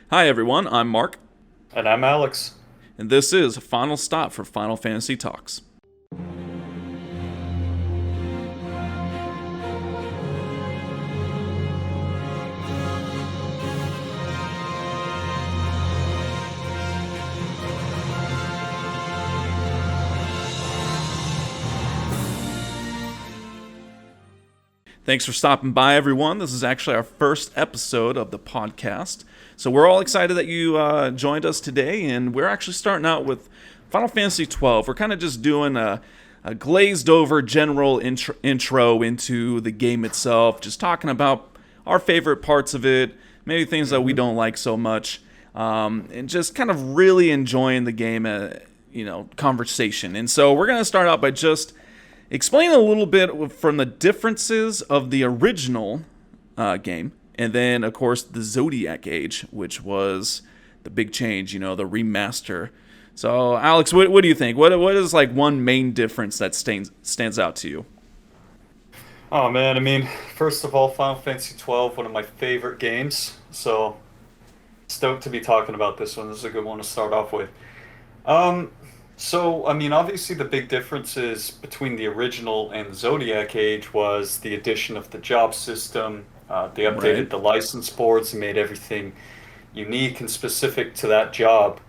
Hi everyone, I'm Mark, And I'm Alex. and this is Final Stop for Final Fantasy Talks. Thanks for stopping by, everyone. This is actually our first episode of the podcast. So we're all excited that you joined us today, and we're actually starting out with Final Fantasy XII. We're kind of just doing a glazed over general intro into the game itself, just talking about our favorite parts of it, maybe things that we don't like so much, and just kind of really enjoying the game, conversation. And so we're going to start out by just explain a little bit from the differences of the original game, and then, of course, the Zodiac Age, which was the big change, the remaster. So, Alex, what do you think? What is like one main difference that stands out to you? Oh man, first of all, Final Fantasy XII, one of my favorite games. So stoked to be talking about this one. This is a good one to start off with. Um, obviously the big differences between the original and the Zodiac Age was the addition of the job system. They Right. updated the license boards and made everything unique and specific to that job,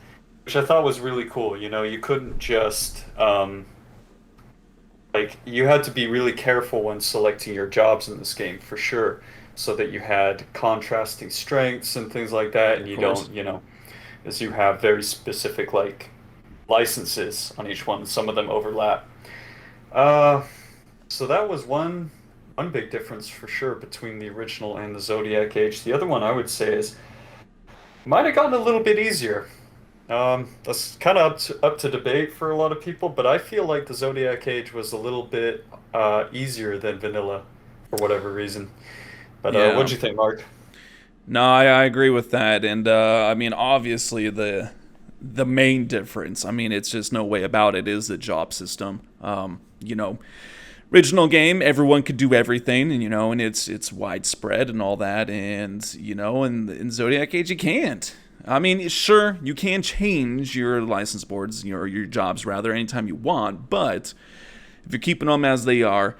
which I thought was really cool. You couldn't just you had to be really careful when selecting your jobs in this game for sure, so that you had contrasting strengths and things like that, and Of you course. don't, as you have very specific licenses on each one. Some of them overlap. Uh, so that was one big difference for sure between the original and the Zodiac Age. The other one I would say is might have gotten a little bit easier. That's kind of up to debate for a lot of people, but I feel like the Zodiac Age was a little bit easier than vanilla for whatever reason. But Yeah. what'd you think, Mark? No, I agree with that, and obviously the main difference. It's just no way about it. Is the job system. Original game, everyone could do everything, and and it's widespread and all that, and in Zodiac Age you can't. Sure, you can change your license boards, your jobs rather, anytime you want, but if you're keeping them as they are,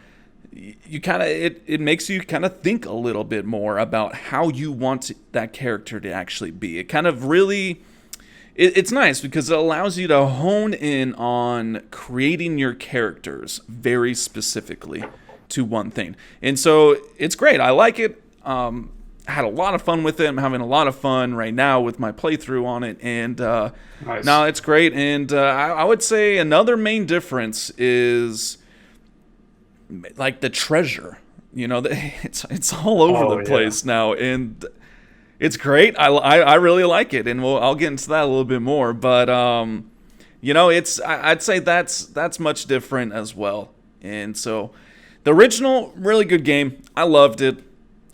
you kind of it makes you kind of think a little bit more about how you want that character to actually be. It kind of really it's nice because it allows you to hone in on creating your characters very specifically to one thing. And so it's great. I like it. Had a lot of fun with it. I'm having a lot of fun right now with my playthrough on it. And Nice. now it's great. And I would say another main difference is like the treasure. It's all over the Oh yeah. place now. And it's great. I really like it, and I'll get into that a little bit more. But I'd say that's much different as well. And so, the original really good game. I loved it.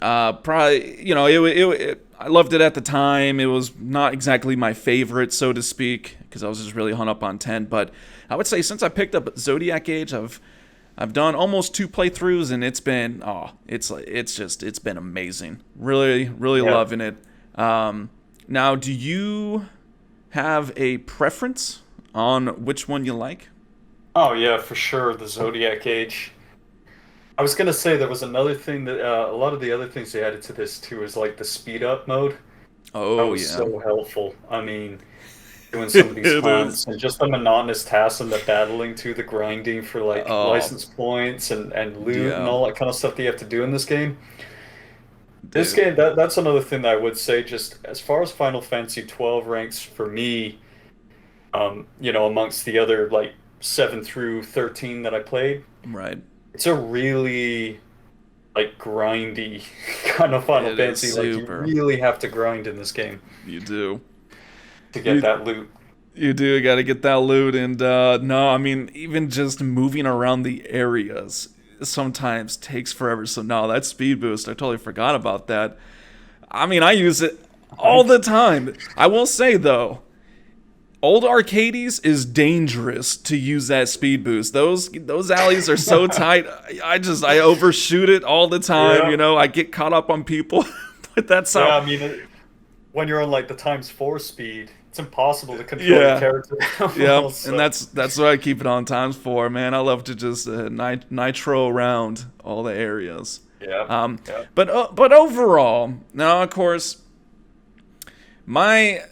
Probably I loved it at the time. It was not exactly my favorite, so to speak, because I was just really hung up on 10. But I would say since I picked up Zodiac Age, I've done almost two playthroughs, and it's been amazing. Really, really Yeah. loving it. Now, do you have a preference on which one you like? Oh yeah, for sure. The Zodiac Age. I was gonna say there was another thing that a lot of the other things they added to this too is like the speed up mode. That Oh was yeah, so helpful. Doing some of these it is. hunts and just the monotonous tasks and the battling too, the grinding for like Oh license points and loot and yeah, all that kind of stuff that you have to do in this game. This dude. game, that's another thing that I would say, just as far as Final Fantasy 12 ranks for me, amongst the other like 7 through 13 that I played, Right. it's a really like grindy kind of Final It is Fantasy. Like you super. really have to grind in this game You do. to get You that loot. you do got to get that loot, and no, even just moving around the areas sometimes takes forever. So no, that speed boost, I totally forgot about that. I use it all the time. I will say though, old Arcades is dangerous to use that speed boost. Those alleys are so tight. I overshoot it all the time. Yeah. I get caught up on people, but that's Yeah, how. when you're on like the times four speed, it's impossible to control your Yeah. character that Yep, well. and So that's why I keep it on times four, man. I love to just nitro around all the areas. yeah, Um, yeah. but overall, now of course, my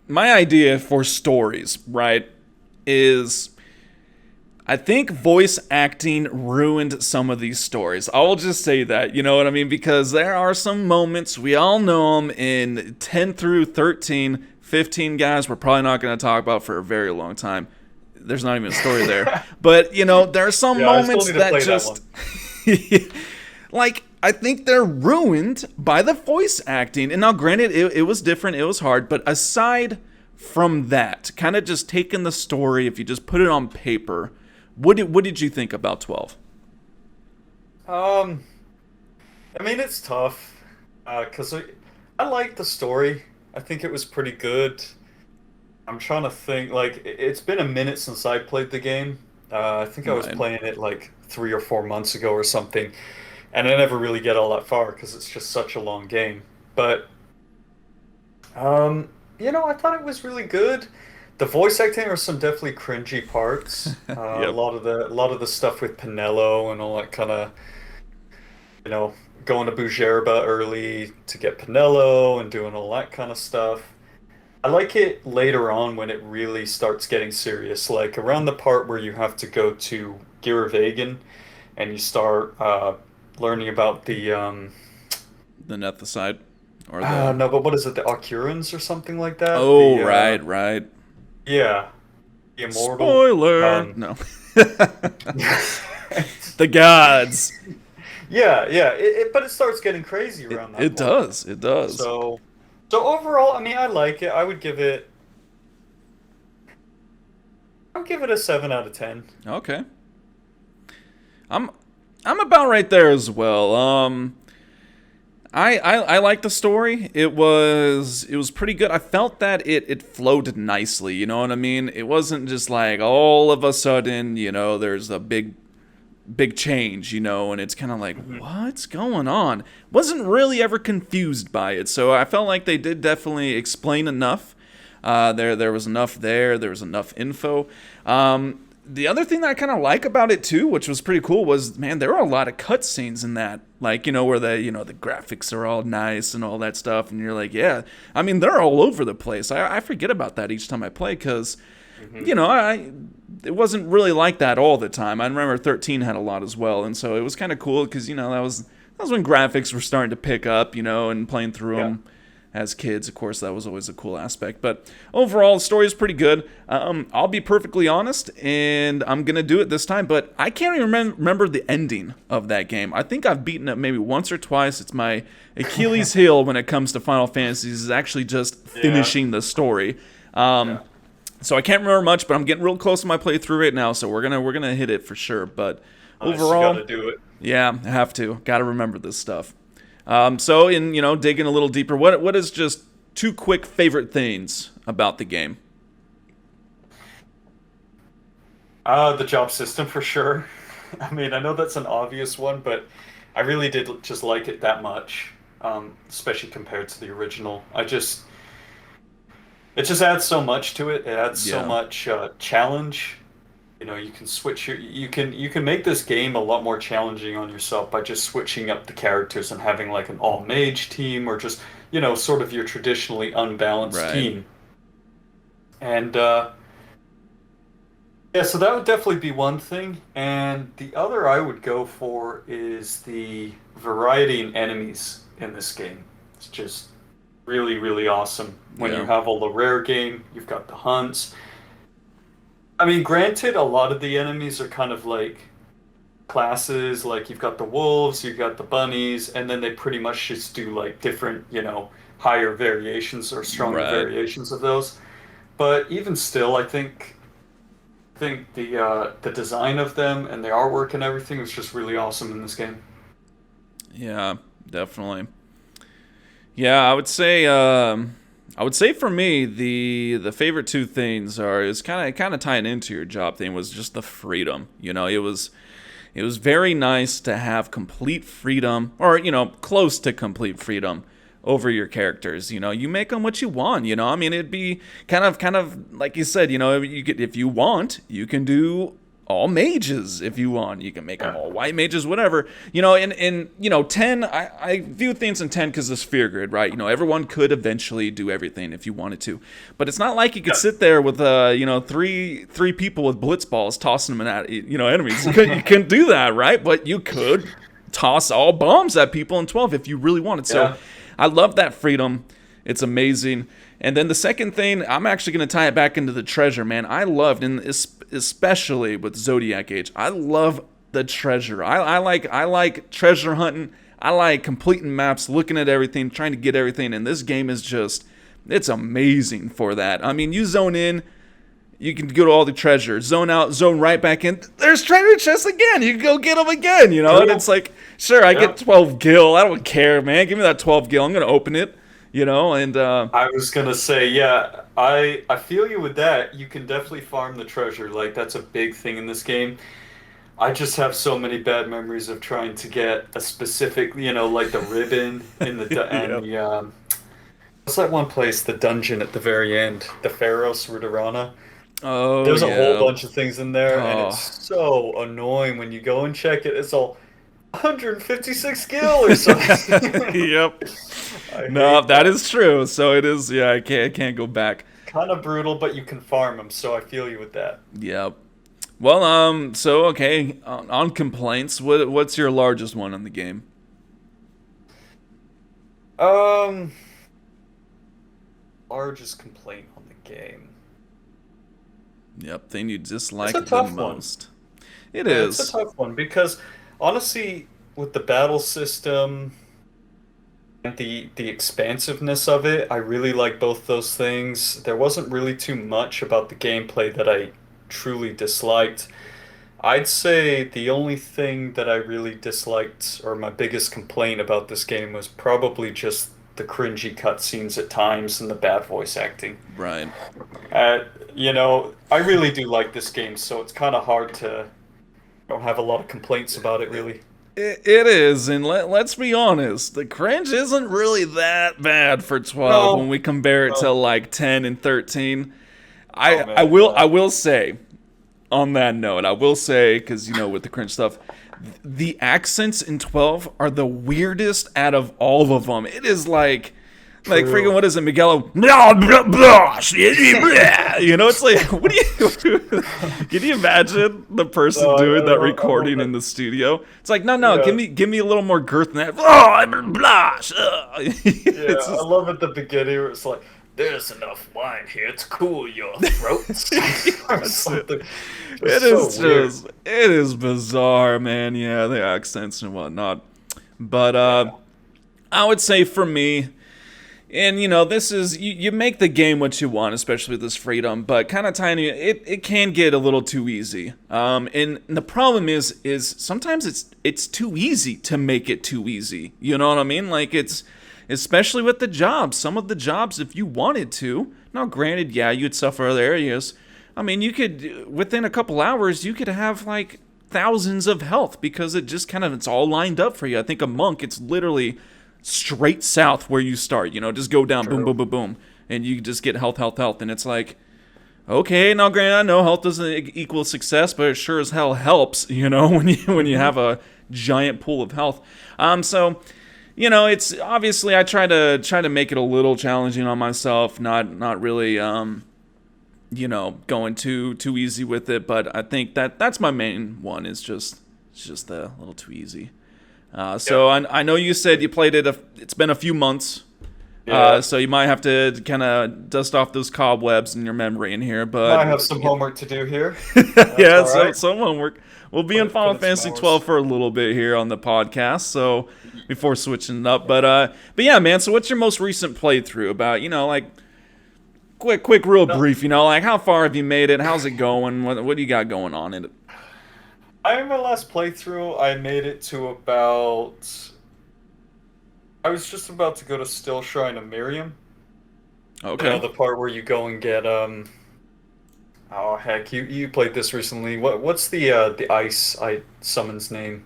my idea for stories, right, is I think voice acting ruined some of these stories. I will just say that, you know what I mean? Because there are some moments, we all know them, in 10 through 13, 15 guys we're probably not going to talk about for a very long time. There's not even a story there. But, you know, there are some Yeah, I still moments need to that play that just, one. like, I think they're ruined by the voice acting. And now, granted, it was different, it was hard, but aside from that, kind of just taking the story, if you just put it on paper, what did you think about 12? Um, I mean, it's tough because I like the story. I think it was pretty good. I'm trying to think. Like, it's been a minute since I played the game. I think I was Right. playing it like 3 or 4 months ago or something, and I never really get all that far because it's just such a long game. But um, I thought it was really good. The voice acting are some definitely cringy parts. Yep. A lot of the stuff with Pinello and all that kind of going to Bujerba early to get Pinello and doing all that kind of stuff. I like it later on when it really starts getting serious, like around the part where you have to go to Giravegan and you start learning about the The Nethicide or the no, but what is it, the Occurrence or something like that? Oh, right, right. Yeah, the Immortal. Spoiler. Um, No. The gods. yeah, yeah, but it starts getting crazy It, around that it point. does. It does. So, so overall, I mean, I like it. I'll give it a 7 out of 10. Okay. I'm I'm about right there as well. I like the story. It was pretty good. I felt that it flowed nicely, you know what I mean? It wasn't just like all of a sudden, there's a big change, and it's kind of like, Hmm. what's going on? Wasn't really ever confused by it. So I felt like they did definitely explain enough. There was enough there. There was enough info. The other thing that I kind of like about it too, which was pretty cool, was, man, there were a lot of cutscenes in that, like, where the graphics are all nice and all that stuff, and you're like, yeah, I mean, they're all over the place. I forget about that each time I play because, Hmm. I it wasn't really like that all the time. I remember 13 had a lot as well, and so it was kind of cool because that was when graphics were starting to pick up, and playing through Yeah. them as kids. Of course, that was always a cool aspect. But overall, the story is pretty good. I'll be perfectly honest, and I'm gonna do it this time. But I can't even remember the ending of that game. I think I've beaten it maybe once or twice. It's my Achilles heel when it comes to Final Fantasies, is actually just Yeah. finishing the story. Um, Yeah. so I can't remember much, but I'm getting real close to my playthrough right now. So we're gonna hit it for sure. But Nice. You got overall, to do it. yeah, I have to. Got to remember this stuff. So in digging a little deeper, what is just two quick favorite things about the game? The job system for sure. I mean, I know that's an obvious one, but I really did just like it that much, especially compared to the original. It just adds so much to it. It adds so Yeah, much challenge. You can you can make this game a lot more challenging on yourself by just switching up the characters and having like an all mage team or just, sort of your traditionally unbalanced right. team. And yeah, so that would definitely be one thing. And the other I would go for is the variety in enemies in this game. It's just really, really awesome. When you Yeah, have all the rare game, you've got the hunts. I mean, granted, a lot of the enemies are kind of like classes, like you've got the wolves, you've got the bunnies, and then they pretty much just do like different, higher variations or stronger right. variations of those. But even still, I think the design of them and the artwork and everything was just really awesome in this game. Yeah, definitely. Yeah, I would say for me the favorite two things are is kind of tying into your job thing was just the freedom. It was very nice to have complete freedom, or close to complete freedom, over your characters. You know, you make them what you want. You know, I mean, it'd be kind of like you said. You know, you could, if you want, you can do all mages if you want. You can make them Yeah. all white mages, whatever. You know, in you know 10, I view things in 10 because the sphere grid, right? You know, everyone could eventually do everything if you wanted to, but it's not like you could Yeah. sit there with you know three people with blitz balls tossing them at you know enemies. You couldn't do that, right? But you could toss all bombs at people in 12 if you really wanted. So Yeah. I love that freedom. It's amazing. And then the second thing, I'm actually going to tie it back into the treasure, man. I loved, and especially with Zodiac Age, I love the treasure. I like treasure hunting. I like completing maps, looking at everything, trying to get everything. And this game is just, it's amazing for that. I mean, you zone in, you can go to all the treasure, zone out, zone right back in. There's treasure chests again. You can go get them again, you know? And it's like, sure, I get 12 gil. I don't care, man. Give me that 12 gil. I'm going to open it, you know? And I was gonna say, yeah, I feel you with that. You can definitely farm the treasure. Like that's a big thing in this game. I just have so many bad memories of trying to get a specific, like the ribbon in the yep. and the what's that one place, the dungeon at the very end, the Pharos Ruderana. Oh, There's a whole yeah. bunch of things in there, and it's Oh. so annoying when you go and check it. It's all 156 skill or something. Yep. I No, hate that that. is true. So it is. Yeah, I can't go back. Kind of brutal, but you can farm them, so I feel you with that. Yep. Well, so okay, on complaints, what's your largest one in the game? Um, Largest complaint on the game. Yep, thing you It's a dislike the tough one. most. It Yeah, it's a is. tough one because honestly, with the battle system and the expansiveness of it, I really like both those things. There wasn't really too much about the gameplay that I truly disliked. I'd say the only thing that I really disliked, or my biggest complaint about this game, was probably just the cringy cutscenes at times and the bad voice acting. Right. Uh, I really do like this game, so it's kind of hard to don't have a lot of complaints about it, really. It is, and let's be honest, the cringe isn't really that bad for 12 when No, we compare it to no, like 10 and 13. oh I man, will yeah, I will say on that note, I will say, because with the cringe stuff, the accents in 12 are the weirdest out of all of them. It is like freaking, true. what is it, Miguel? Blah, blah, blah, you know, it's like, what do you can you imagine the person No, doing that I love recording it. in the studio? It's like, no, Yeah, give me a little more girth than that. Blah, blah, blah. yeah, It's I just love at the beginning where it's like, "There's enough wine here to cool your throats," or that's it. something. It Just so is weird. just, it is bizarre, man. Yeah, the accents and whatnot. But Yeah, I would say for me, and this is, you make the game what you want, especially with this freedom. But kind of tiny, it can get a little too easy. And the problem is sometimes it's too easy to make it too easy. You know what I mean? Like it's especially with the jobs. Some of the jobs, if you wanted to, now granted, yeah, you'd suffer other areas. I mean, you could within a couple hours, you could have like thousands of health because it just it's all lined up for you. I think a monk, it's literally straight south where you start. Just go down, boom, true. boom, boom, boom, and you just get health, health, health, and it's like, okay, now granted, I know health doesn't equal success, but it sure as hell helps. When you Hmm. have a giant pool of health. So it's obviously I try to make it a little challenging on myself, not really going too easy with it, but I think that's my main one is just it's just a little too easy. Yeah, So I know you said you played it. It's been a few months, yeah. so you might have to kind of dust off those cobwebs in your memory in here. But Might have some homework to do here. That's yeah, all so right. some homework. We'll be in Put Final in some Fantasy hours. 12 for a little bit here on the podcast. So before switching it up, but yeah, man. So what's your most recent playthrough about? Like quick, real No, brief. Like how far have you made it? How's it going? What do you got going on in it? in my last playthrough, I made it to about. I was just about to go to Still Shrine of Miriam. Okay. The part where you go and get Oh heck, you played this recently. What's the ice I summon's name?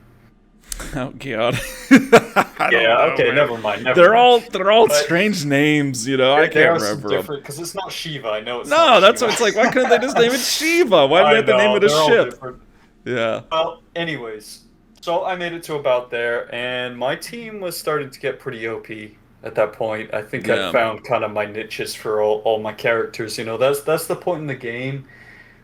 Oh god. I don't Yeah, know, okay, man. never mind, never They're mind. all But strange names, you know. I there can't are some remember them. different because it's not Shiva. I know it's not No, that's Shiva. what it's like. Why couldn't they just name it Shiva? Why do they I have to name know it a they're all ship? different. Yeah. Well, anyways, so I made it to about there, and my team was starting to get pretty OP at that point. I think I'd Yeah. found kind of my niches for all my characters. You know, that's the point in the game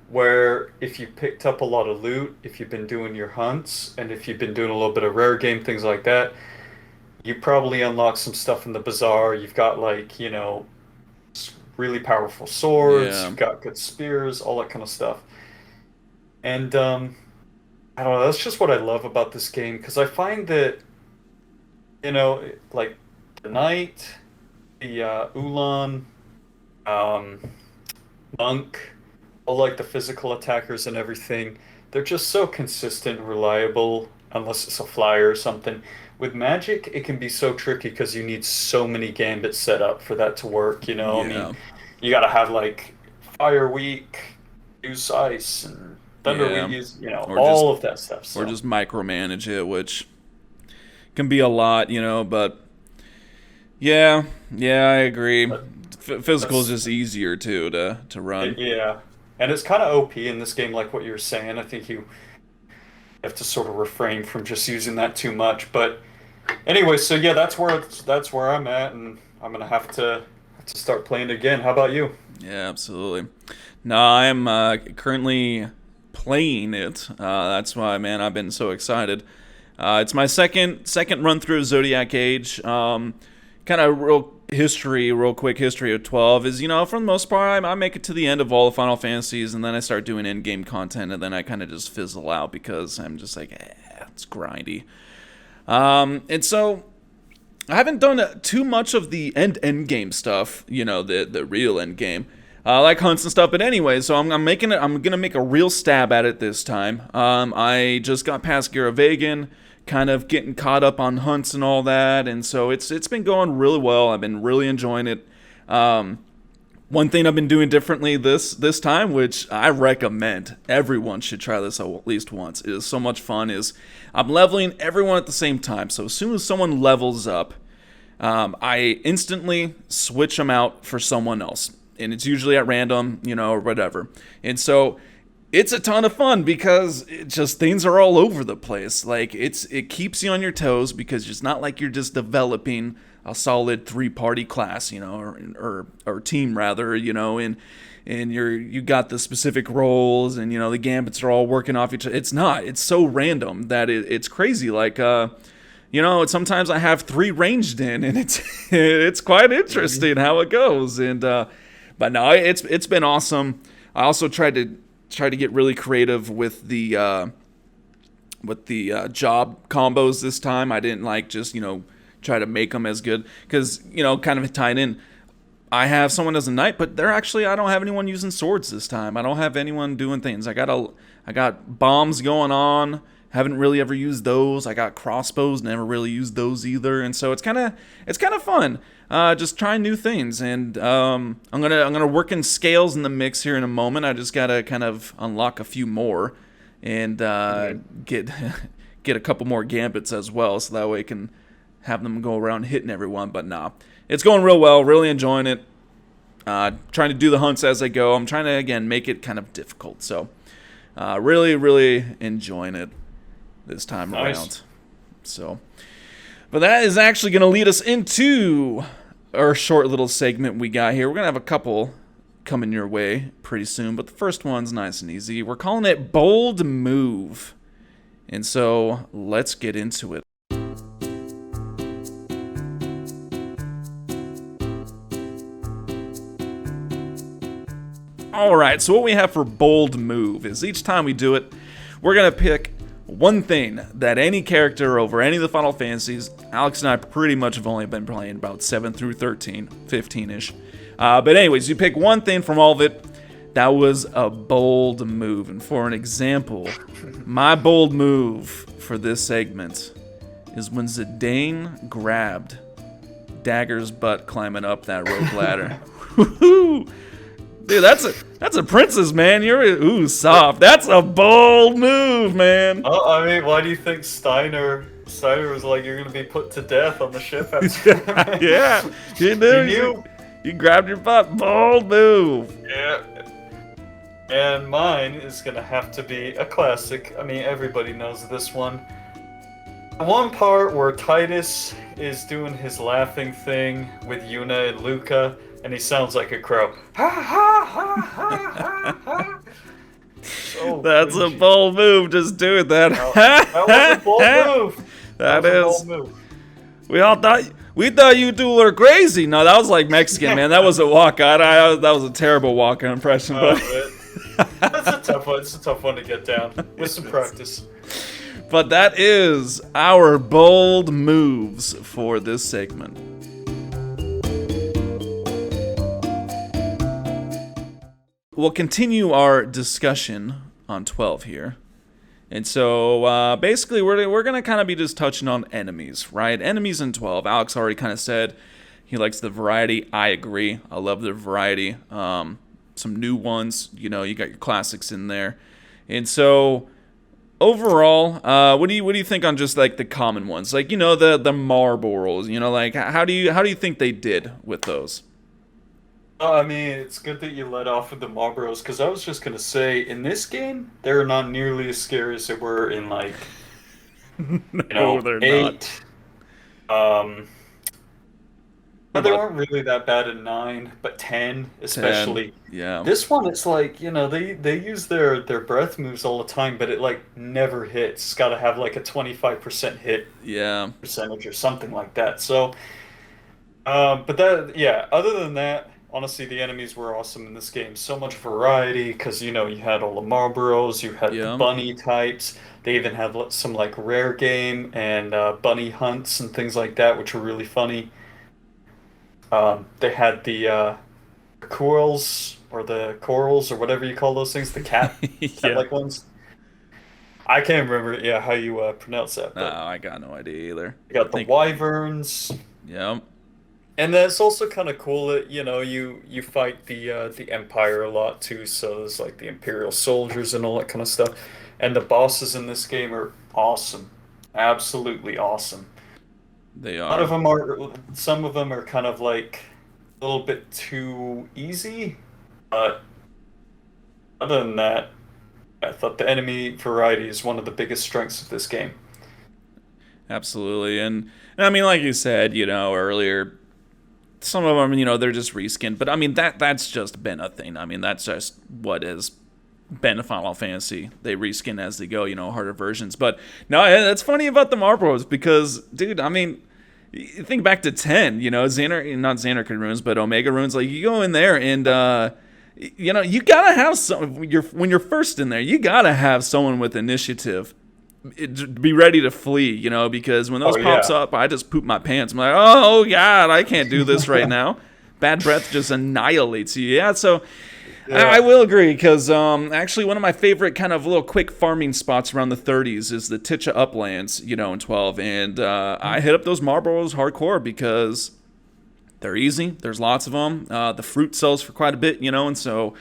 where if you picked up a lot of loot, if you've been doing your hunts, and if you've been doing a little bit of rare game, things like that, you probably unlock some stuff in the bazaar. You've got like, really powerful swords, Yeah. you've got good spears, all that kind of stuff. And I don't know, that's just what I love about this game because I find that, like the knight, the Ulan, um, monk, all like the physical attackers and everything, they're just so consistent, reliable, unless it's a flyer or something. With magic, it can be so tricky because you need so many gambits set up for that to work, you know? I mean, Yeah. you gotta have like Fire Week, use ice, and Thunder Week, Yeah. Or just all of that stuff. or So, just micromanage it, which can be a lot, you know, but yeah, I agree. but Physical is that's just easier too to run. yeah. And it's kind of OP in this game, like what you were saying. I think you have to sort of refrain from just using that too much. But anyway, so yeah, that's where I'm at, and I'm gonna have to start playing again. How about you? Yeah, absolutely. No, I'm currently playing it. That's why, man, I've been so excited. It's my second run through of Zodiac Age. Kind of real quick history of 12 is, for the most part, I make it to the end of all the Final Fantasies, and then I start doing in game content, and then I kind of just fizzle out because I'm just like, it's grindy. And so I haven't done too much of the end game stuff, the real end game, like hunts and stuff. But anyway, so I'm making it. I'm gonna make a real stab at it this time. I just got past Garavegan, kind of getting caught up on hunts and all that, and so it's been going really well. I've been really enjoying it. One thing I've been doing differently this time, which I recommend everyone should try this at least once, it is so much fun, is I'm leveling everyone at the same time. So as soon as someone levels up, I instantly switch them out for someone else. And it's usually at random, or whatever. And so it's a ton of fun because things are all over the place. Like it keeps you on your toes because it's not like you're just developing a solid 3-party class, or team rather, and you got the specific roles, and the gambits are all working off each other. It's not. It's so random that it's crazy. Like sometimes I have 3 ranged in, and it's quite interesting how it goes. And but no, it's been awesome. I also tried to get really creative with the job combos this time. I didn't like just try to make them as good because kind of tied in. I have someone as a knight, but I don't have anyone using swords this time. I don't have anyone doing things. I got bombs going on. Haven't really ever used those. I got crossbows, never really used those either. And so it's kind of fun. Just trying new things, and I'm gonna work in scales in the mix here in a moment. I just gotta kind of unlock a few more, and get get a couple more gambits as well, so that way I can have them go around hitting everyone. But nah, it's going real well. Really enjoying it. Trying to do the hunts as I go. I'm trying to again make it kind of difficult. So really enjoying it this time around. So, but that is actually going to lead us into our short little segment we got here. We're going to have a couple coming your way pretty soon, but the first one's nice and easy. We're calling it Bold Move. And so, let's get into it. Alright, so what we have for Bold Move is each time we do it, we're going to pick one thing that any character over any of the Final Fantasies, Alex and I pretty much have only been playing about 7 through 13, 15-ish. But anyways, you pick one thing from all of it that was a bold move. And for an example, my bold move for this segment is when Zidane grabbed Dagger's butt climbing up that rope ladder. Woohoo! Dude, that's a princess, man. You're soft. That's a bold move, man. Oh, I mean, why do you think Steiner Cider was like, "You're gonna be put to death on the ship." After Yeah, you he knew. knew. You grabbed your butt. Bold move. Yeah. And mine is gonna have to be a classic. I mean, everybody knows this one. The one part where Titus is doing his laughing thing with Yuna and Luca, and he sounds like a crow. Ha ha ha ha ha ha. So That's a cringy. bold move. Just doing that. That was a bold move. That was a is. bold move. We thought you two were crazy. No, that was like Mexican, man. That was a walk. That was a terrible walk impression, but. That's a tough one. It's a tough one to get down with some practice. But that is our bold moves for this segment. We'll continue our discussion on 12 here. And so basically we're going to kind of be just touching on enemies, right? Enemies in 12. Alex already kind of said he likes the variety. I agree. I love the variety. Some new ones, you got your classics in there. And so overall, what do you think on just like the common ones? Like, the Marlboros, like how do you think they did with those? I mean, it's good that you let off with the Marlboros, because I was just gonna say, in this game, they're not nearly as scary as they were in like, No, they're not. 8. But they weren't really that bad in 9, but 10 especially. 10, yeah. This one, it's like, they use their breath moves all the time, but it like never hits. It's got to have like a 25% hit Yeah. percentage or something like that. So, but that, yeah. Other than that, honestly, the enemies were awesome in this game. So much variety because you had all the Marlboros, you had the Yeah. bunny types. They even had some like rare game and bunny hunts and things like that, which were really funny. They had the corals or whatever you call those things, the Yeah. like ones. I can't remember, yeah, how you pronounce that. No, But I got no idea either. you got the wyverns, Yeah. and then it's also kind of cool that you fight the Empire a lot too. So there's like the Imperial soldiers and all that kind of stuff, and the bosses in this game are awesome, absolutely awesome. They A lot of are. them are, some of them are kind of like a little bit too easy, but other than that, I thought the enemy variety is one of the biggest strengths of this game. Absolutely. And I mean, like you said, earlier, some of them, they're just reskinned. But I mean, that's just been a thing. I mean, that's just what has been a Final Fantasy. They reskin as they go, harder versions. But no, that's funny about the Marlboros because, dude, I mean, you think back to 10, Xanarkand, not Xanarkand runes, but Omega runes. Like, you go in there and, you gotta have some. When you're first in there, you gotta have someone with initiative. Be ready to flee, because when those Oh pops yeah, up, I just poop my pants. I'm like, oh god, I can't do this right now. Bad breath just annihilates you. Yeah, so I yeah. will agree because actually one of my favorite kind of little quick farming spots around the 30s is the Ticha Uplands, in 12, and I hit up those Marlboros hardcore because they're easy. There's lots of them. The fruit sells for quite a bit, and so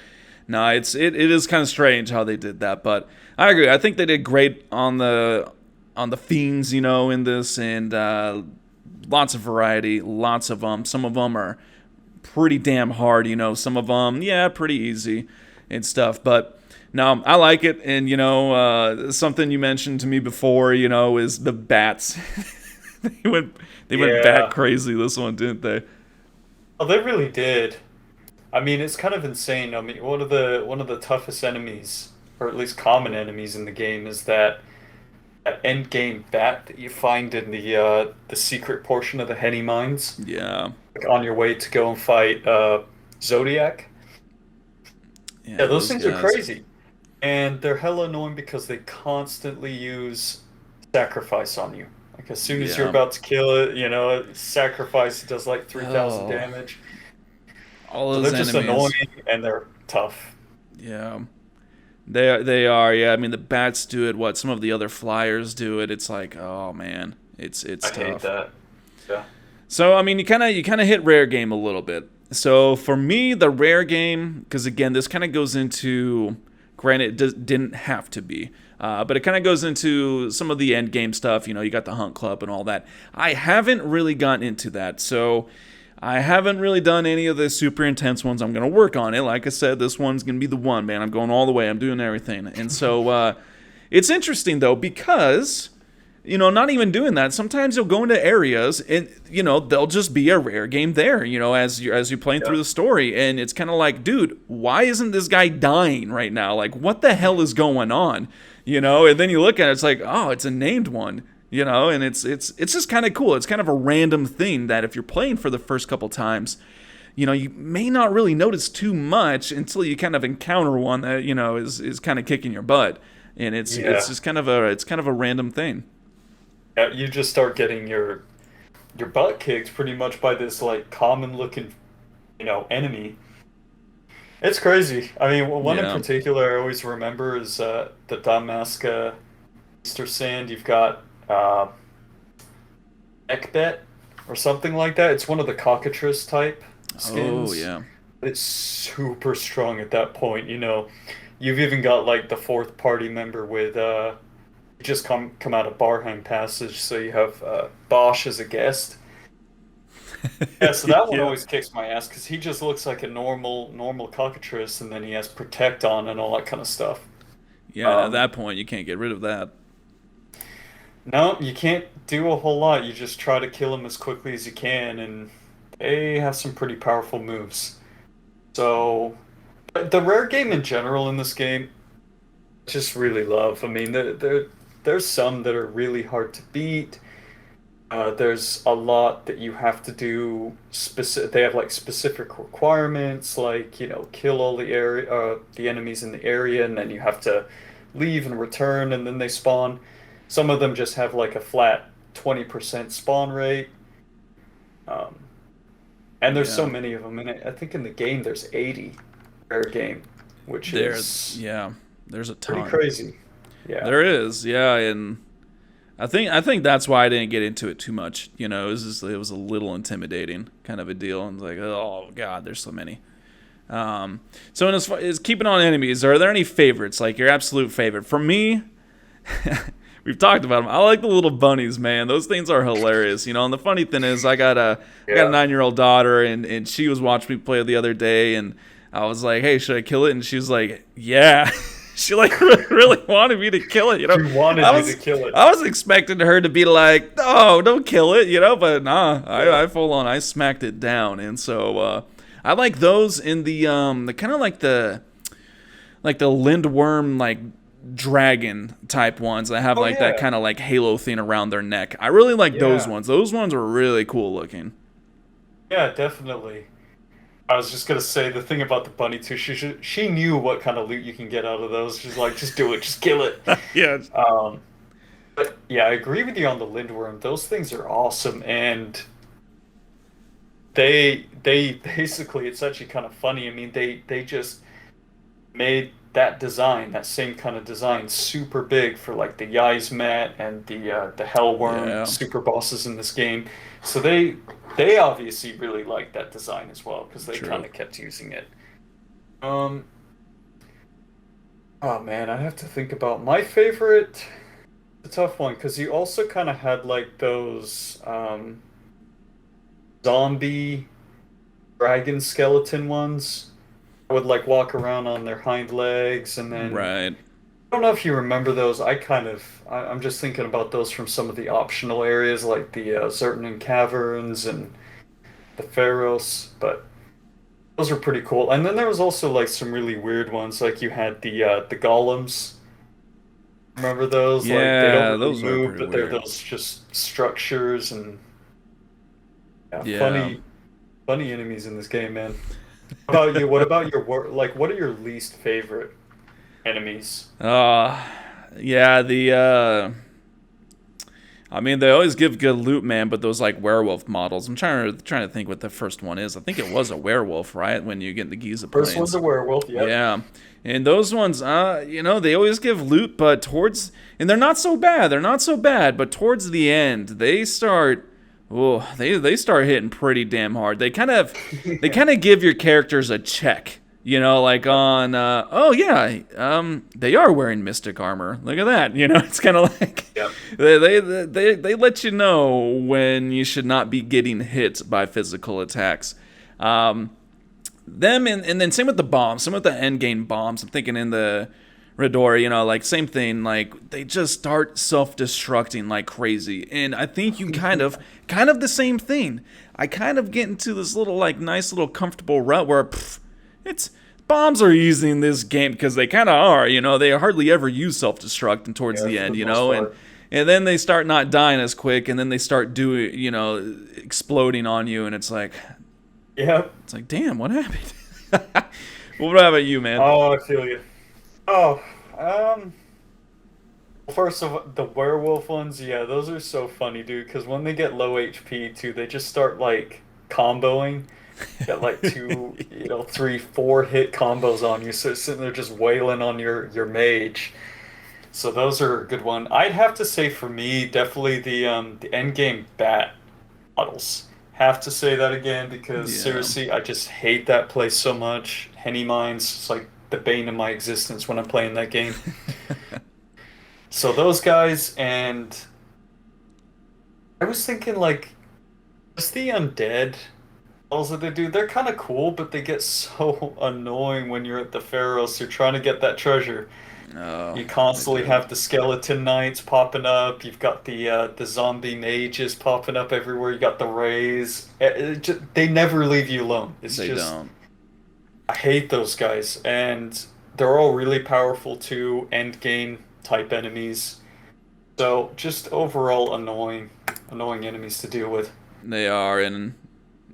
no, it is kind of strange how they did that, but I agree. I think they did great on the fiends, in this, and lots of variety, lots of them. Some of them are pretty damn hard, Some of them, yeah, pretty easy and stuff. But no, I like it, and something you mentioned to me before, is the bats. they went bat Yeah. crazy this one, didn't they? Oh, they really did. I mean, it's kind of insane. I mean, one of the toughest enemies, or at least common enemies in the game, is that end game bat that you find in the secret portion of the Henny Mines, Yeah, like on your way to go and fight Zodiac. yeah, Yeah, those those things are guys. crazy, and they're hella annoying because they constantly use sacrifice on you. Like as soon as you're Yeah. about to kill it, sacrifice does like 3,000 Oh, damage. all So they're those just annoying enemies. and they're tough. Yeah. They are, yeah. I mean, the bats do it. What some of the other flyers do it. It's like, oh man, it's I hate tough. that. Yeah. So I mean, you kind of hit rare game a little bit. So for me, the rare game, because again, this kind of goes into. Granted, it didn't have to be. But it kind of goes into some of the end game stuff. You got the Hunt Club and all that. I haven't really gotten into that, so I haven't really done any of the super intense ones. I'm going to work on it. Like I said, this one's going to be the one, man. I'm going all the way. I'm doing everything. And so it's interesting, though, because not even doing that. Sometimes you'll go into areas and, there'll just be a rare game there, as you're playing through the story. And it's kind of like, dude, why isn't this guy dying right now? Like, what the hell is going on? And then you look at it, it's like, oh, it's a named one, and it's just kind of cool. It's kind of a random thing that if you're playing for the first couple times, you may not really notice too much until you kind of encounter one that, is kind of kicking your butt. And it's just kind of a random thing. Yeah, you just start getting your butt kicked pretty much by this like common looking, enemy. It's crazy. I mean, one in particular I always remember is the Damascus Easter Sand. You've got Ekbet or something like that. It's one of the cockatrice type skins. Oh yeah. It's super strong at that point. You've even got like the fourth party member with just come out of Barheim Passage, so you have Bosch as a guest. Yeah, so that one always kicks my ass because he just looks like a normal cockatrice, and then he has Protect on and all that kind of stuff. Yeah, at that point you can't get rid of that. No, you can't do a whole lot. You just try to kill him as quickly as you can, and they have some pretty powerful moves. So, the rare game in general in this game, I just really love. I mean, there's some that are really hard to beat. There's a lot that you have to do. They have like specific requirements, like kill all the enemies in the area, and then you have to leave and return, and then they spawn. Some of them just have like a flat 20% spawn rate. And there's so many of them, and I think in the game there's 80 rare game, which is there's a ton. Pretty crazy. Yeah, there is. Yeah, and I think that's why I didn't get into it too much. It was a little intimidating kind of a deal. And like, oh god, there's so many. So as far as keeping on enemies, are there any favorites? Like your absolute favorite? For me, we've talked about them. I like the little bunnies, man. Those things are hilarious. And the funny thing is, I got a 9-year-old daughter, and she was watching me play the other day, and I was like, hey, should I kill it? And she was like, yeah. She really wanted me to kill it, She wanted me to kill it. I was expecting her to be like, no, don't kill it, but nah, I full on, I smacked it down. And so I like those in the kind of like the lindworm like dragon type ones that have that kind of like halo thing around their neck. I really like those ones. Those ones are really cool looking. Yeah, definitely. I was just gonna say the thing about the bunny too. She knew what kind of loot you can get out of those. She's like, just do it, just kill it. Yeah. But yeah, I agree with you on the lindworm. Those things are awesome, and they basically, it's actually kind of funny. I mean, they just made that design, that same kind of design, super big for like the Yzmat and the Hellworm super bosses in this game. So they obviously really liked that design as well because they kind of kept using it. Oh man, I have to think about my favorite. It's a tough one because you also kind of had like those zombie dragon skeleton ones that would like walk around on their hind legs, and then right. I don't know if you remember those. I'm just thinking about those from some of the optional areas like the Zertanen Caverns and the Pharos, but those are pretty cool. And then there was also like some really weird ones, like you had the golems. Remember those? Yeah, like, they don't really those move, are but pretty they're weird. those just structures and funny enemies in this game, man. How about you? What about what are your least favorite enemies? I mean, they always give good loot, man, but those like werewolf models. I'm trying to think what the first one is. I think it was a werewolf, right? When you get in the Giza Plains. First one's a werewolf, Yeah. And those ones, they always give loot, but and they're not so bad. They're not so bad, but towards the end, they start hitting pretty damn hard. They kind of give your characters a check You know, like Yep. on, oh yeah, they are wearing mystic armor. Look at that. You know, it's kind of like Yep. they let you know when you should not be getting hit by physical attacks. Um, them and then same with the bombs, same with the end game bombs. I'm thinking in the Redor, you know, like same thing. Like they just start self-destructing like crazy, and I think you kind of the same thing. I kind of get into this little like nice little comfortable rut where it's bombs are easy in this game because they kind of are. You know, they hardly ever use self-destruct and towards Yeah, the for end. the You most know, part. and then they start not dying as quick, and then they start doing you know exploding on you, and Yep. it's like damn, what happened? What about you, man? Oh, I feel you. Oh, um, first of all, the werewolf ones, yeah, those are so funny, dude. Because when they get low HP too, they just start like comboing. Get like two, three, four hit combos on you. So sitting there just wailing on your mage. So those are a good one. I'd have to say for me, definitely the end game bat models. Have to say that again because Yeah, seriously, I just hate that place so much. Henny Mines, it's like the bane of my existence when I'm playing that game. So those guys, and I was thinking like, just the undead. Also, they do, they're kind of cool, but they get so annoying when you're at the Pharaohs. You're trying to get that treasure. oh, You they constantly do. have the skeleton knights popping up. You've got the zombie mages popping up everywhere. You got the rays. They never leave you alone. It's They just don't. I hate those guys, and they're all really powerful too. End game type enemies. So just overall annoying enemies to deal with. They are, and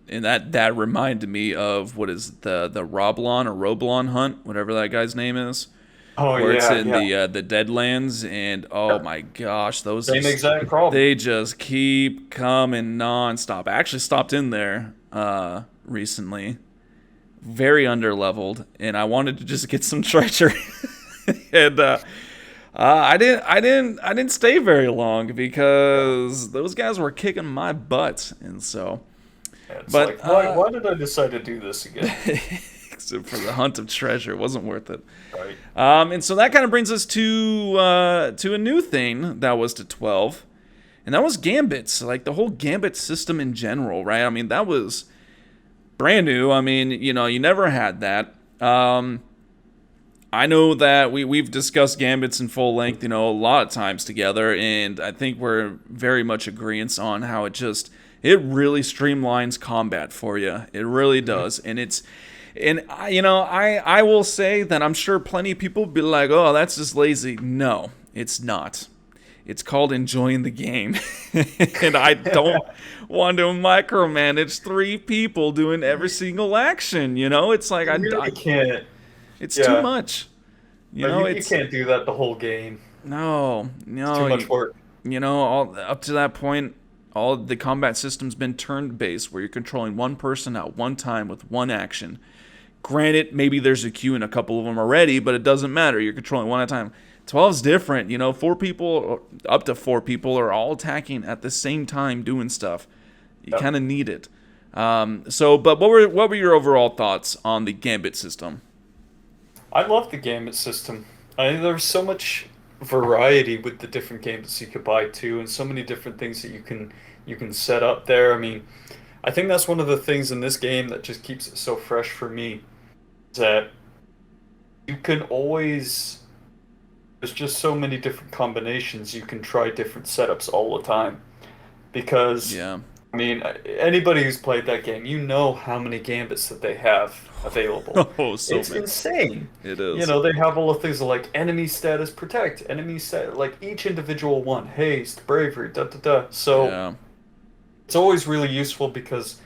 that reminded me of what is the Roblon or Roblon hunt, whatever that guy's name is, Oh where it's yeah, in yeah. the Deadlands, and oh Yep. my gosh, those Same just exact problem. they just keep coming nonstop. I actually stopped in there recently, very underleveled, and I wanted to just get some treasure, and I didn't stay very long Yeah. because those guys were kicking my butt, and so. Yeah, it's But like why did I decide to do this again? except for the hunt of treasure, it wasn't worth it. Right. And so that kind of brings us to a new thing that was to 12, and that was gambits, like the whole gambit system in general, right? I mean, that was brand new. I mean, you know, you never had that. I know that we've discussed gambits in full length, you know, a lot of times together, and I think we're very much agreeance on how it really streamlines combat for you. It really Mhm. does, and you know, I will say that I'm sure plenty of people be like, oh, that's just lazy. No, it's not. It's called enjoying the game, and I don't want to micromanage three people doing every You, single action. You know, it's like you really can't. it's too Yeah. much. You No, know, you it's can't do that the whole game. no, It's too no. much work. You know, all up to that point, all the combat system's been turn based, where you're controlling one person at one time with one action. Granted, maybe there's a queue and a couple of them already, but it doesn't matter. You're controlling one at a time. 12's different. You know, four people, up to four people, are all attacking at the same time doing stuff. You Yep. kind of need it. But what were your overall thoughts on the gambit system? I love the gambit system. There's so much variety with the different gambits you could buy too, and so many different things that you can set up there. I mean, I think that's one of the things in this game that just keeps it so fresh for me, is that you can always there's just so many different combinations you can try different setups all the time because Yeah. I mean anybody who's played that game you know how many gambits that they have available. Oh, so It's many. insane. It is. They have all the things like enemy status protect, enemy stat like each individual one, haste, bravery, da da da. So Yeah. it's always really useful because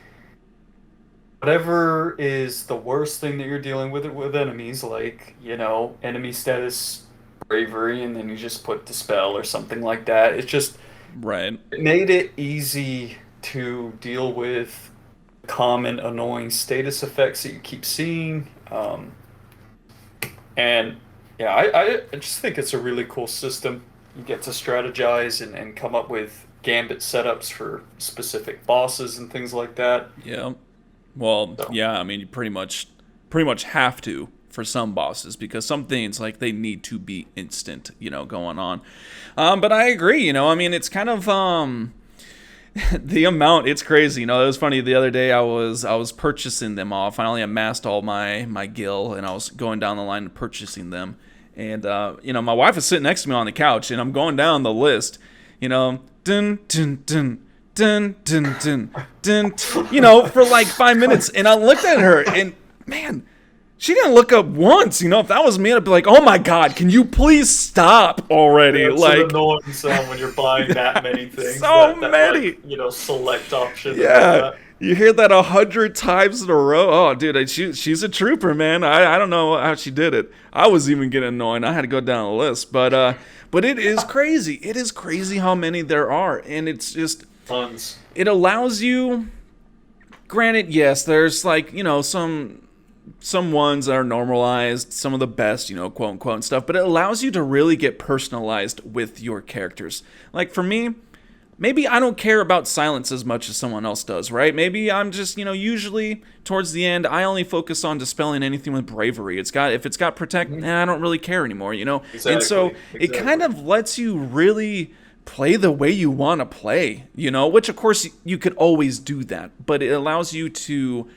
whatever is the worst thing that you're dealing with enemies, like, enemy status bravery, and then you just put dispel or something like that. Right. It made it easy to deal with common annoying status effects that you keep seeing. And yeah, I just think it's a really cool system. You get to strategize and come up with gambit setups for specific bosses and things like that. Yeah. Well, So, yeah. I mean, you pretty much pretty much have to for some bosses, because some things like they need to be instant, going on. But I agree, I mean, it's kind of the amount, it's crazy. It was funny the other day. I was purchasing them all. I finally amassed all my gil, and I was going down the line and purchasing them. And my wife is sitting next to me on the couch, and I'm going down the list. Dun dun dun dun dun dun dun. For like 5 minutes, and I looked at her, and man, she didn't look up once. If that was me, I'd be like, "Oh my God, can you please stop already?" Yeah, it's like, an annoying sound when you're buying that many things. so that, many. like, select option. Yeah, you hear that 100 times in a row. Oh, dude, she's a trooper, man. I don't know how she did it. I was even getting annoyed. I had to go down the list, but it is crazy. It is crazy how many there are, and it's just Tons. It allows you. Granted, yes, there's like some ones that are normalized, some of the best, quote unquote and stuff, but it allows you to really get personalized with your characters. Like for me, maybe I don't care about silence as much as someone else does, right? Maybe I'm just, usually towards the end, I only focus on dispelling anything with bravery. If it's got protect, I don't really care anymore, Exactly. And so it kind of lets you really play the way you want to play, which of course you could always do that, but it allows you to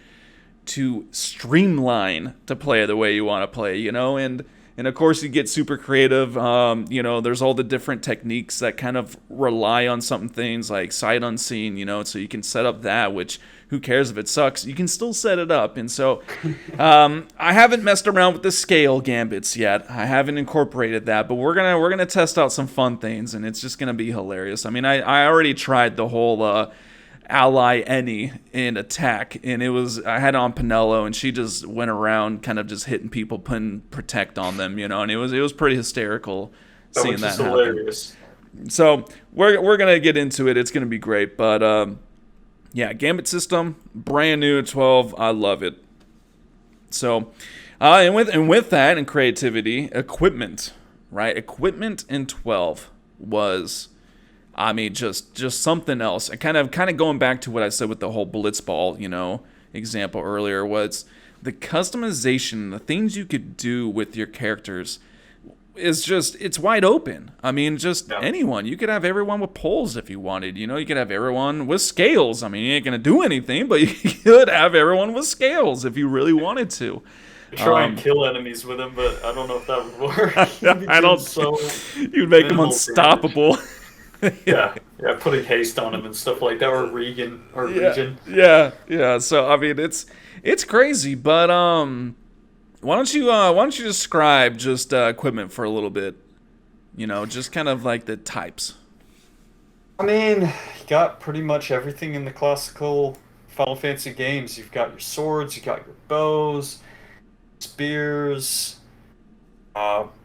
streamline to play the way you want to play, and of course you get super creative. There's all the different techniques that kind of rely on some things like sight unseen, so you can set up that, which who cares if it sucks, you can still set it up. And so I haven't messed around with the scale gambits yet. I haven't incorporated that, but we're gonna test out some fun things, and it's just gonna be hilarious. I mean, I already tried the whole ally any in attack, and I had on Pinello, and she just went around kind of just hitting people, putting protect on them, and it was pretty hysterical seeing that happen. Hilarious. So we're gonna get into it. It's gonna be great, but yeah, Gambit system, brand new at 12. I love it. So and with that and creativity, equipment, right? Equipment in 12 was, I mean, just something else. And kind of going back to what I said with the whole blitzball, example earlier, was the customization, the things you could do with your characters is just, it's wide open. I mean, anyone. You could have everyone with poles if you wanted. You could have everyone with scales. I mean, you ain't gonna do anything, but you could have everyone with scales if you really wanted to. Try and kill enemies with them, but I don't know if that would work. I don't. You'd make them unstoppable. yeah, putting haste on him and stuff like that, or Regen. Yeah. So I mean, it's crazy, but why don't you describe just equipment for a little bit? Just kind of like the types. I mean, you got pretty much everything in the classical Final Fantasy games. You've got your swords, you got your bows, spears,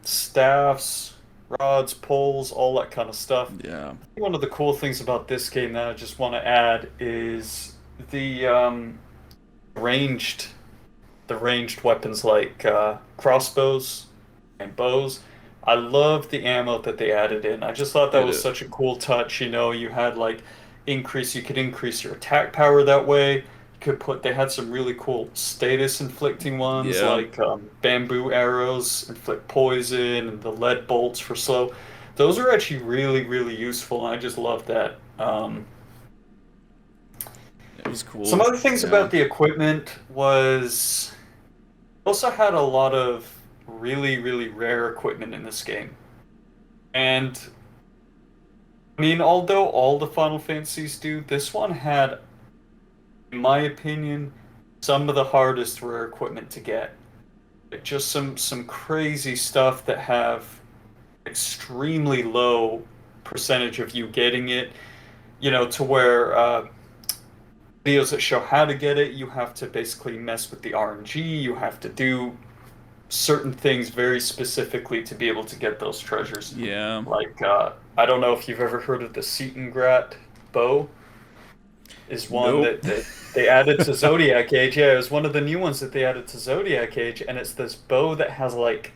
staffs, rods, poles, all that kind of stuff. Yeah. One of the cool things about this game that I just want to add is the ranged weapons like crossbows and bows. I love the ammo that they added in. I just thought that was such a cool touch. You had like you could increase your attack power that way. They had some really cool status inflicting ones, like bamboo arrows inflict poison, and the lead bolts for slow. Those are actually really, really useful, and I just love that. It was cool. Some other things about the equipment was also had a lot of really, really rare equipment in this game. And I mean, although all the Final Fantasies do, this one had, in my opinion, some of the hardest rare equipment to get. Like just some crazy stuff that have extremely low percentage of you getting it, to where videos that show how to get it, you have to basically mess with the RNG, you have to do certain things very specifically to be able to get those treasures. Yeah. Like, I don't know if you've ever heard of the Seatengrat bow. Is one that they added to Zodiac Age. Yeah, it was one of the new ones that they added to Zodiac Age, and it's this bow that has like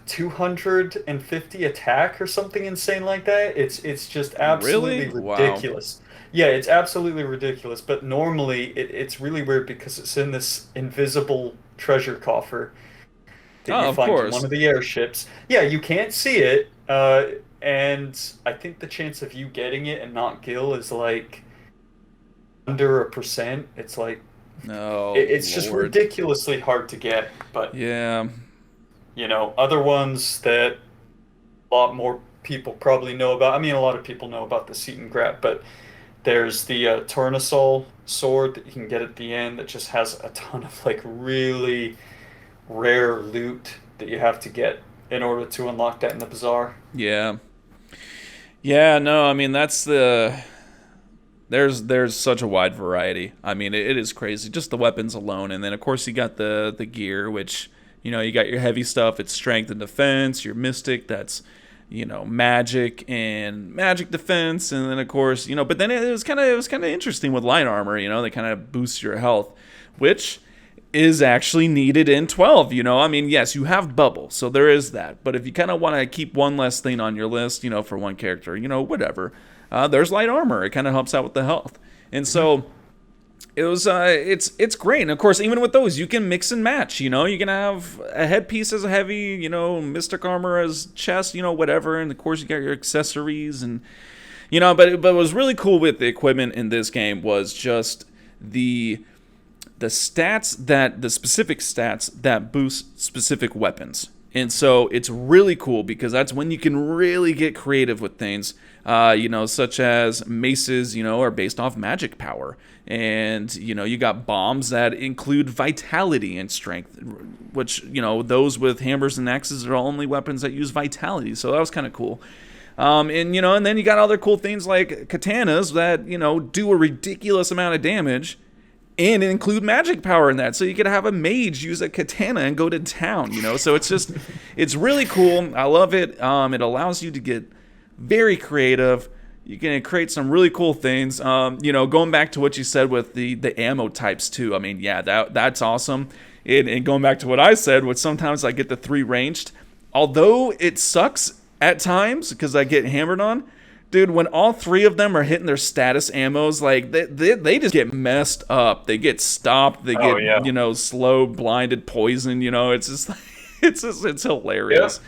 250 attack or something insane like that. It's just absolutely ridiculous. Wow. Yeah, it's absolutely ridiculous. But normally it's really weird because it's in this invisible treasure coffer that you Oh, of find in one course. of the airships. Yeah, you can't see it, and I think the chance of you getting it and not Gil is like under 1%. It's like Oh, it's just Lord. ridiculously hard to get. But Yeah. other ones that a lot more people probably know about. I mean, a lot of people know about the Seton Grab, but there's the Tournesol sword that you can get at the end that just has a ton of like really rare loot that you have to get in order to unlock that in the bazaar. Yeah. Yeah, no, I mean that's the there's such a wide variety. I mean, it is crazy. Just the weapons alone, and then of course you got the gear, which you got your heavy stuff. It's strength and defense. Your mystic, that's magic and magic defense, and then of course But then it was kind of interesting with light armor. They kind of boost your health, which is actually needed in 12. I mean, yes, you have bubble, so there is that. But if you kind of want to keep one less thing on your list, for one character, whatever, there's light armor. It kind of helps out with the health. And so it's great. And of course, even with those, you can mix and match. You can have a headpiece as a heavy, mystic armor as chest, whatever. And of course, you got your accessories and but what was really cool with the equipment in this game was just the specific stats that boost specific weapons. And so it's really cool because that's when you can really get creative with things, such as maces, are based off magic power. And, you got bombs that include vitality and strength, which, those with hammers and axes are only weapons that use vitality. So that was kind of cool. And then you got other cool things like katanas that, do a ridiculous amount of damage and include magic power in that. So you could have a mage use a katana and go to town, So it's really cool. I love it. It allows you to get very creative. You can create some really cool things. Going back to what you said with the ammo types too. I mean, yeah, that's awesome. And going back to what I said, which sometimes I get the 3 ranged. Although it sucks at times because I get hammered on, dude, when all 3 of them are hitting their status ammos, like they just get messed up. They get stopped. They Oh get yeah. slow, blinded, poisoned. It's just it's Yeah. hilarious.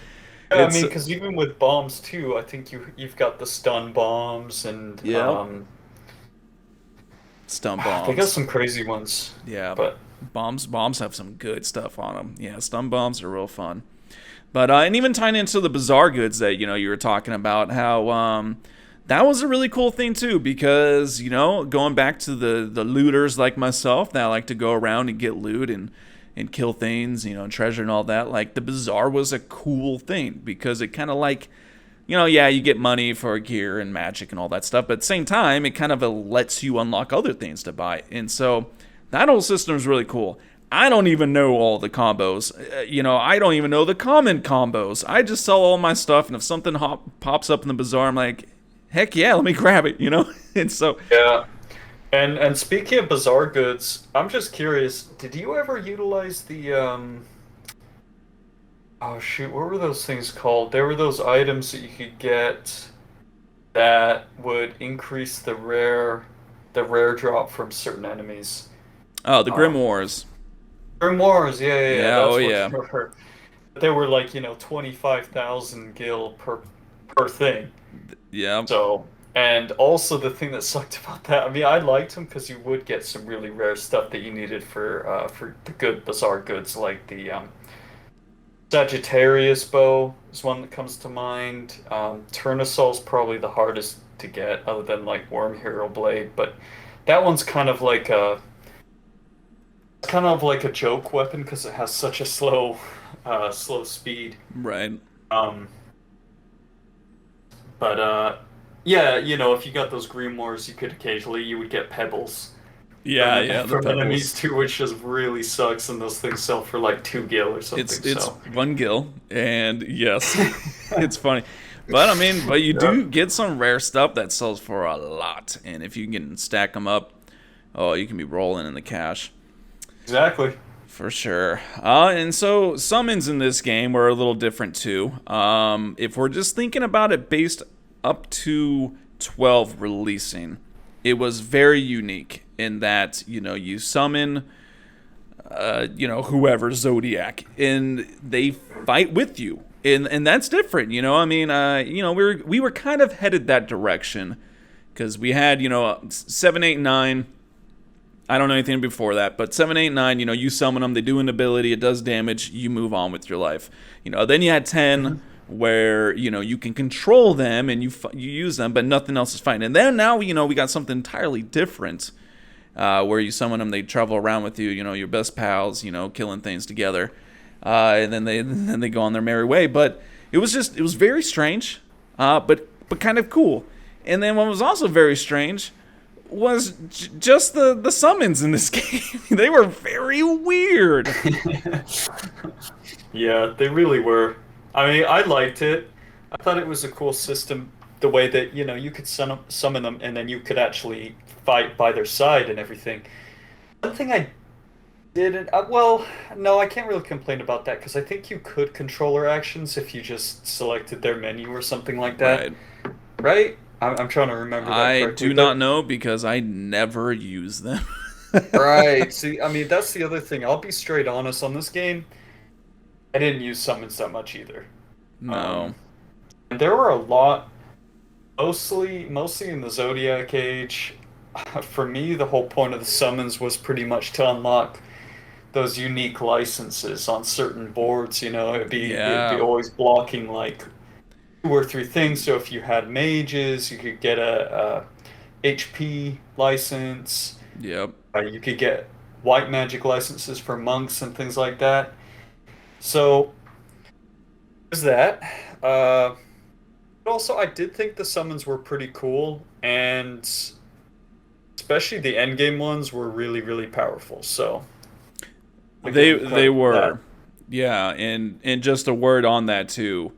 Yeah, I It's mean, because even with bombs too, I think you've got the stun bombs and yeah, stun they got bombs. some crazy ones. Yeah, But bombs have some good stuff on them. Yeah, stun bombs are real fun. But and even tying into the bizarre goods that you were talking about, how that was a really cool thing too, because going back to the looters like myself that like to go around and get loot and kill things, and treasure and all that. Like the bizarre was a cool thing because it kind of like yeah, you get money for gear and magic and all that stuff, but at the same time, it kind of lets you unlock other things to buy. And so that whole system is really cool. I don't even know all the combos. I don't even know the common combos. I just sell all my stuff, and if something pops up in the bazaar, I'm like, heck yeah, let me grab it, And so, yeah. And speaking of bizarre goods, I'm just curious, did you ever utilize the oh shoot, what were those things called? There were those items that you could get that would increase the rare drop from certain enemies. oh, the Um Grimoires. Grimoires, yeah, Yeah, oh that's what yeah. they were. They were like, 25,000 gil per thing. Yeah, So, and also the thing that sucked about that, I mean, I liked them because you would get some really rare stuff that you needed for the good bizarre goods, like the Sagittarius bow is one that comes to mind. Tournesol's probably the hardest to get, other than like Worm Hero Blade, but that one's kind of like a joke weapon because it has such a slow speed. right. Um, but yeah, if you got those Grimoires, you would get pebbles Yeah, yeah, the from enemies pebbles. too, which just really sucks. And those things sell for like 2 gil or It's something. it's So, 1 gil, and yes, it's funny. But I mean, you yeah, do get some rare stuff that sells for a lot, and if you can stack them up, oh, you can be rolling in the cash. exactly. For sure. And so summons in this game were a little different too. If we're just thinking about it based up to 12 releasing, it was very unique in that, you summon whoever, Zodiac, and they fight with you. And that's different, I mean, we were kind of headed that direction because we had, 7, 8, 9. I don't know anything before that, but 7, 8, 9, you summon them, they do an ability, it does damage, you move on with your life. Then you had 10, where, you can control them and you use them, but nothing else is fine. And then now, we got something entirely different, where you summon them, they travel around with you, your best pals, killing things together. And then they go on their merry way. But it was very strange, but kind of cool. And then what was also very strange was just the summons in this game. They were very weird. Yeah, they really were. I mean, I liked it. I thought it was a cool system, the way that, you could summon them and then you could actually fight by their side and everything. One thing I didn't, well, no, I can't really complain about that because I think you could control their actions if you just selected their menu or something like that. Right? I'm trying to remember that I correctly. do not know because I never use them. Right. See, I mean, that's the other thing. I'll be straight honest on this game. I didn't use summons that much either. No. And there were a lot, mostly in the Zodiac Age. For me, the whole point of the summons was pretty much to unlock those unique licenses on certain boards. It'd be always blocking like 2 or 3 things. So if you had mages, you could get a HP license. Yep. You could get white magic licenses for monks and things like that. So there's that. But also, I did think the summons were pretty cool, and especially the endgame ones were really, really powerful. So they were, yeah. And just a word on that too.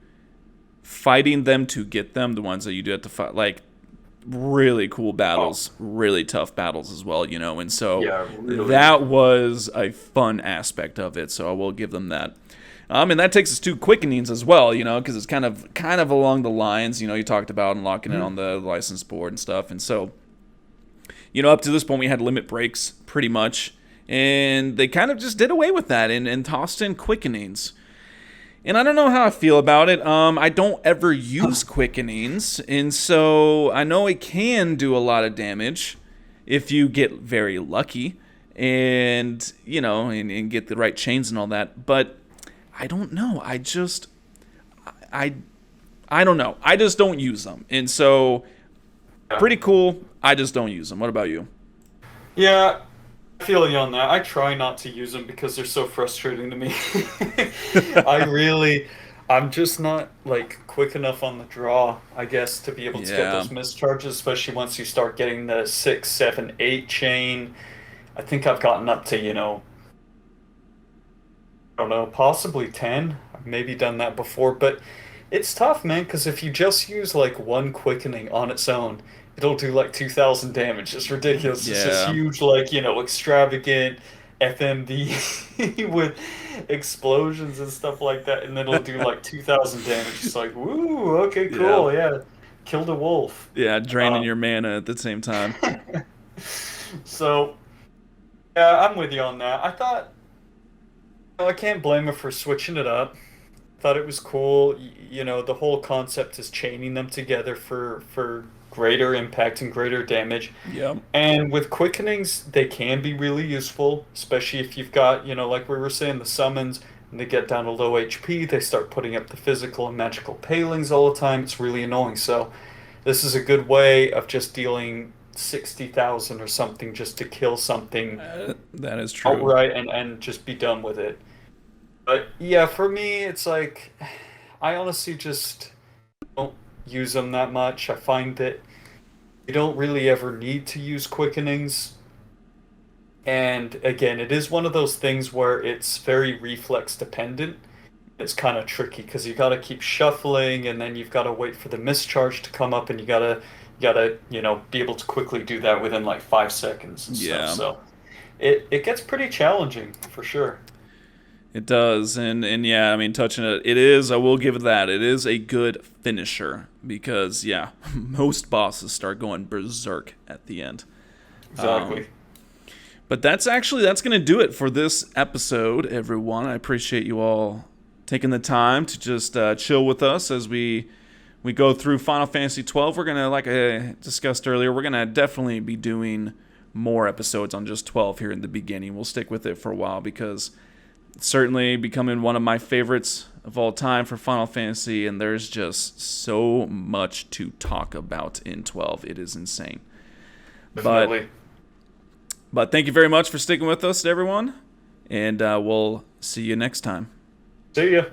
Fighting them to get them, the ones that you do have to fight, like really cool battles, really tough battles as well, And so that was a fun aspect of it. So I will give them that. And that takes us to quickenings as well, because it's kind of along the lines, you talked about unlocking it on the license board and stuff. And so, up to this point, we had limit breaks pretty much. And they kind of just did away with that and tossed in quickenings. And I don't know how I feel about it. I don't ever use quickenings. And so I know it can do a lot of damage if you get very lucky and, and get the right chains and all that. But I don't know. I don't know. I just don't use them. And so, pretty cool. I just don't use them. What about you? Yeah, I feel you on that. I try not to use them because they're so frustrating to me. I'm just not like quick enough on the draw, I guess, to be able to get those mischarges, especially once you start getting the 6, 7, 8 chain. I think I've gotten up to, I don't know, possibly 10. I've maybe done that before, but it's tough, man, because if you just use like one quickening on its own, it'll do like 2,000 damage. It's ridiculous. It's this huge, like, extravagant FMD with explosions and stuff like that, and then it'll do like 2,000 damage. It's like, woo, okay, cool, yeah. Killed a wolf. Yeah, draining your mana at the same time. So, yeah, I'm with you on that. I thought, I can't blame her for switching it up. Thought it was cool. The whole concept is chaining them together for greater impact and greater damage. Yeah. And with quickenings, they can be really useful, especially if you've got, like we were saying, the summons, and they get down to low HP, they start putting up the physical and magical palings all the time. It's really annoying. So this is a good way of just dealing 60,000 or something just to kill something. That is true. Outright and just be done with it. But yeah, for me, it's like, I honestly just don't use them that much. I find that you don't really ever need to use quickenings. And again, it is one of those things where it's very reflex dependent. It's kind of tricky because you got to keep shuffling, and then you've got to wait for the mischarge to come up, and you gotta be able to quickly do that within like 5 seconds and stuff. So it gets pretty challenging for sure. It does, and yeah, I mean, touching it, it is, I will give it that, it is a good finisher, because, yeah, most bosses start going berserk at the end. Exactly. But that's going to do it for this episode, everyone. I appreciate you all taking the time to just chill with us as we go through Final Fantasy XII. We're going to, like I discussed earlier, we're going to definitely be doing more episodes on just 12 here in the beginning. We'll stick with it for a while because it's certainly becoming one of my favorites of all time for Final Fantasy, and there's just so much to talk about in 12. It is insane. Definitely. But thank you very much for sticking with us, everyone, and we'll see you next time. See ya.